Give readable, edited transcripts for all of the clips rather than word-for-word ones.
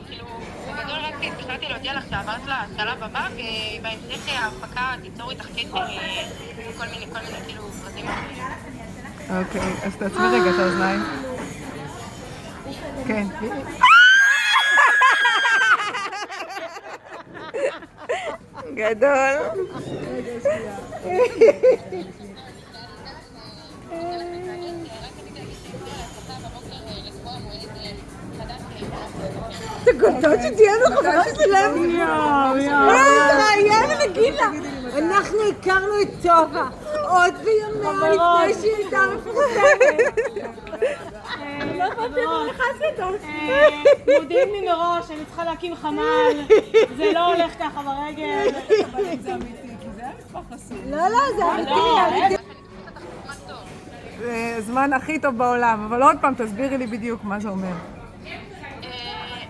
כאילו, בגדול רק התקשרתי להודיע לך שעברת לשלב הבא, ובהמשך ההפקה תיצור איתך קשר כל מיני כאילו פרטים אחרים. אוקיי, אז תעצמי רגע את האוזניים. כן. גדול. אתה קולטות שתהיה נוכחה שלהם? תראיין ונגיד לה, אנחנו הכרנו את טובה עוד בימיה לפני שהיא הייתה מפורסמת. לא יכולתי לחץ לטוב. מודיעים לי מראש, אני צריכה להקים חמ"ל, זה לא הולך ככה ברגל. אבל אם זה אמיתי, כי זה היה מספר חסום. לא, זה אמיתי. זה הזמן הכי טוב בעולם, אבל עוד פעם תסבירי לי בדיוק מה זה אומר.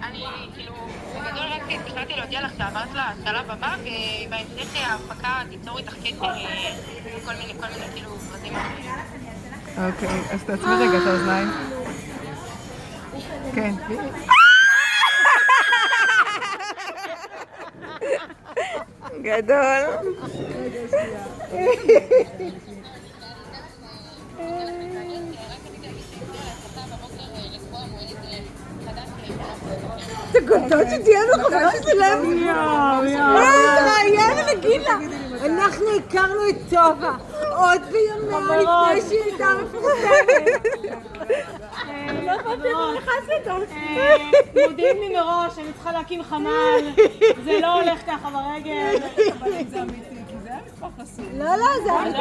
אני כאילו, בגדול רק התקשרתי להודיע לך שעברת לשלב הבא, ובהמשך ההפקה תיצור איתך קשר כל מיני כאילו פרטים אחרים. אוקיי, אז תעצמי רגע את האוזניים. כן. גדול. אתה קולטות שתהיה נוכחה שלהם? תראיין ונגיד לה, אנחנו הכרנו את טובה עוד בימיה לפני שהיא הייתה מפורסמת. לא יכולתי לחץ לטוב. מודיעים לי מראש, אני צריכה להקים חמ"ל, זה לא הולך ככה ברגל. אבל אם זה אמיתי, כי זה היה מספר חסום. לא, זה אמיתי.